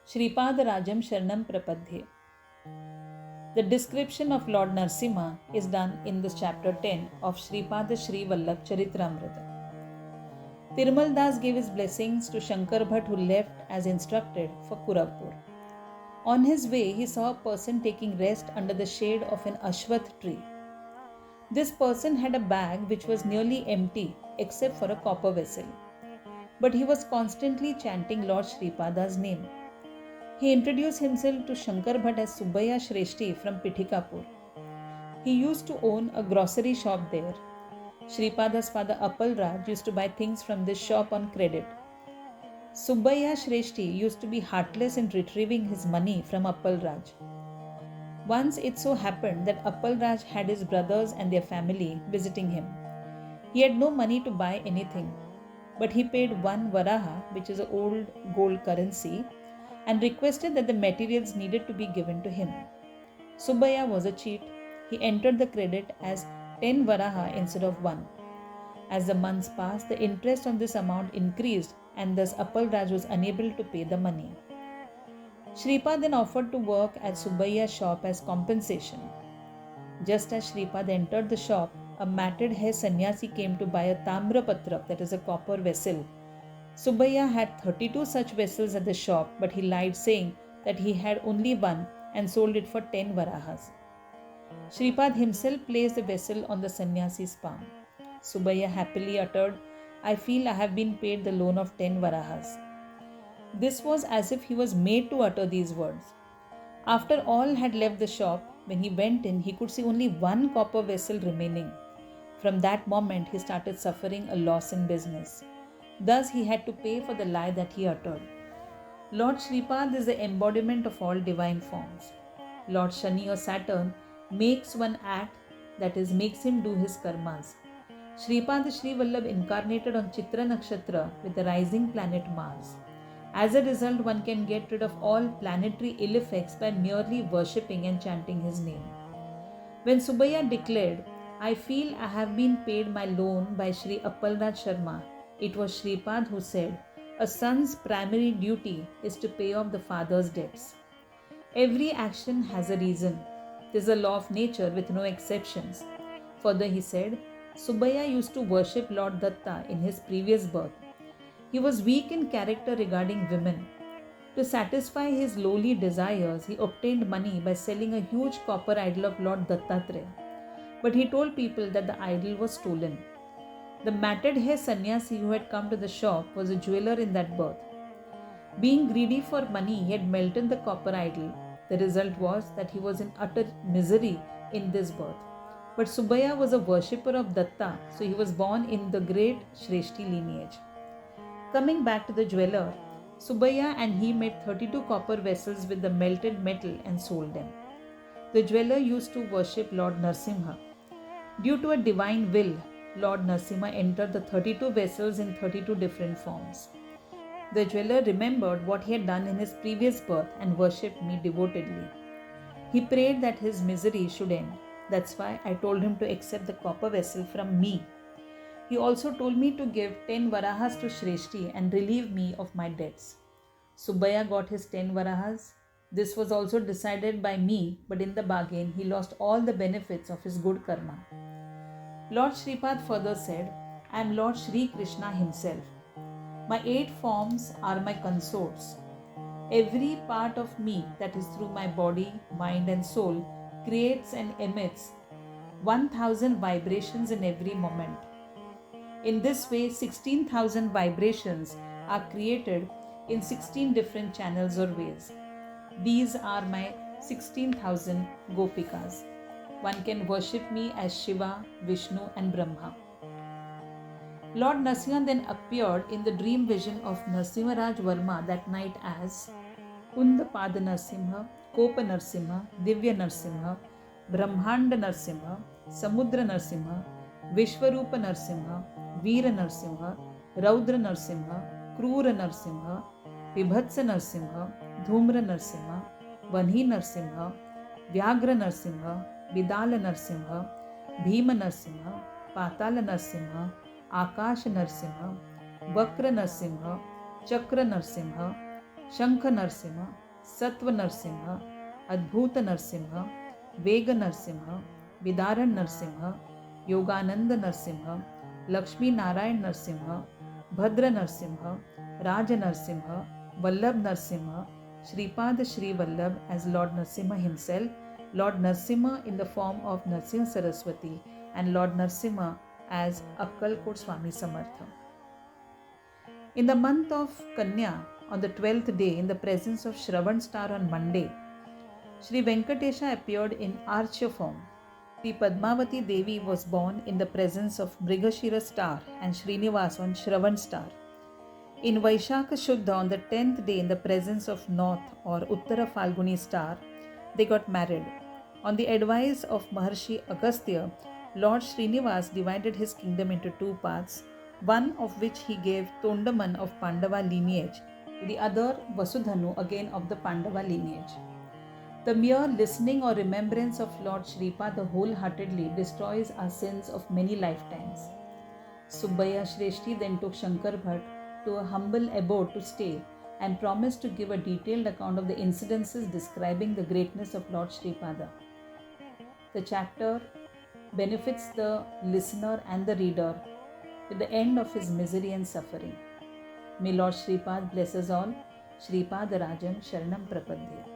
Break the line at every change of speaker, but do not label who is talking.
Shripad Rajam Sharanam Prapadhye. The description of Lord Narsimha is done in this chapter 10 of Shripad ShriVallabh Charitramrita. Tirmal Das gave his blessings to Shankar Bhatt, who left as instructed for Kurapur. On his way, he saw a person taking rest under the shade of an ashwath tree. This person had a bag which was nearly empty except for a copper vessel. But he was constantly chanting Lord Shripada's name. He introduced himself to Shankar Bhatt as Subbaiah Shreshti from Pitikapur. He used to own a grocery shop there. Shripada's father Appal Raj used to buy things from this shop on credit. Subbaiah Shreshti used to be heartless in retrieving his money from Appal Raj. Once it so happened that Appal Raj had his brothers and their family visiting him. He had no money to buy anything, but he paid 1 varaha, which is an old gold currency, and requested that the materials needed to be given to him. Subbaiah was a cheat. He entered the credit as 10 varaha instead of 1. As the months passed, the interest on this amount increased, and thus Appal Raj was unable to pay the money. Shripad then offered to work at Subbaiah's shop as compensation. Just as Shripad entered the shop, a matted hair sannyasi came to buy a tamra patrak, that is a copper vessel. Subbaiah had 32 such vessels at the shop, but he lied, saying that he had only one and sold it for 10 varahas. Shripad himself placed the vessel on the sannyasi's palm. Subbaiah happily uttered, "I feel I have been paid the loan of 10 varahas." This was as if he was made to utter these words. After all had left the shop, when he went in, he could see only one copper vessel remaining. From that moment, he started suffering a loss in business. Thus, he had to pay for the lie that he uttered. Lord Shripad is the embodiment of all divine forms. Lord Shani or Saturn makes one act, that is, makes him do his karmas. Shripad ShriVallabh incarnated on Chitra Nakshatra with the rising planet Mars. As a result, one can get rid of all planetary ill effects by merely worshipping and chanting his name. When Subbaiah declared, "I feel I have been paid my loan by Shri Appal Raj Sharma," it was Shripad who said, "A son's primary duty is to pay off the father's debts." Every action has a reason. It is a law of nature with no exceptions. Further, he said, Subbaiah used to worship Lord Datta in his previous birth. He was weak in character regarding women. To satisfy his lowly desires, he obtained money by selling a huge copper idol of Lord Dattatreya. But he told people that the idol was stolen. The matted hair sannyasi who had come to the shop was a jeweler in that birth. Being greedy for money, he had melted the copper idol. The result was that he was in utter misery in this birth. But Subbaiah was a worshipper of Datta, so he was born in the great Shreshti lineage. Coming back to the jeweler, Subbaiah and he made 32 copper vessels with the melted metal and sold them. The jeweler used to worship Lord Narsimha. Due to a divine will, Lord Narsimha entered the 32 vessels in 32 different forms. The jeweler remembered what he had done in his previous birth and worshipped me devotedly. He prayed that his misery should end. That's why I told him to accept the copper vessel from me. He also told me to give 10 varahas to Shreshti and relieve me of my debts. Subbaiah got his 10 varahas. This was also decided by me, but in the bargain, he lost all the benefits of his good karma. Lord Shripad further said, "I am Lord Shri Krishna himself. My 8 forms are my consorts. Every part of me, that is through my body, mind and soul, creates and emits 1,000 vibrations in every moment. In this way, 16,000 vibrations are created in 16 different channels or ways. These are my 16,000 gopikas. One can worship me as Shiva, Vishnu and Brahma." Lord Narsimha then appeared in the dream vision of Narsimha Raj Varma that night as Kunda Pada Narsimha, Kopa Narsimha, Divya Narsimha, Brahmanda Narsimha, Samudra Narsimha, Vishwarupa Narsimha, Veera Narsimha, Raudra Narsimha, Krura Narsimha, Vibhatsa Narsimha, Dhumra Narsimha, Vanhi Narsimha, Vyagra Narsimha, Vidala Narsimha, Bhima Narsimha, Patala Narsimha, Akash Narsimha, Vakra Narsimha, Chakra Narsimha, Shankha Narsimha, Sattva Narsimha, Adbhuta Narsimha, Vega Narsimha, Vidaran Narsimha, Yogananda Narsimha, Lakshmi Narayan Narsimha, Bhadra Narsimha, Raja Narsimha, Vallabh Narsimha, Shripad ShriVallabh as Lord Narsimha himself, Lord Narsimha in the form of Narsimha Saraswati, and Lord Narsimha as Akkalkot Swami Samartha. In the month of Kanya, on the 12th day, in the presence of Shravan star on Monday, Sri Venkatesha appeared in archer form. Sri Padmavati Devi was born in the presence of Mrigashira star and Srinivas on Shravan star. In Vaishakha Shuddha, on the 10th day, in the presence of North or Uttara Falguni star, they got married. On the advice of Maharshi Agastya, Lord Srinivas divided his kingdom into two parts, one of which he gave Tondaman of Pandava lineage, the other Vasudhanu again of the Pandava lineage. The mere listening or remembrance of Lord Shripad wholeheartedly destroys our sins of many lifetimes. Subbaya Shreshti then took Shankar Bhatt to a humble abode to stay and promised to give a detailed account of the incidences describing the greatness of Lord Shripada. The chapter benefits the listener and the reader with the end of his misery and suffering. May Lord Shripad bless us all. Shripad Rajam Sharanam Prapadye.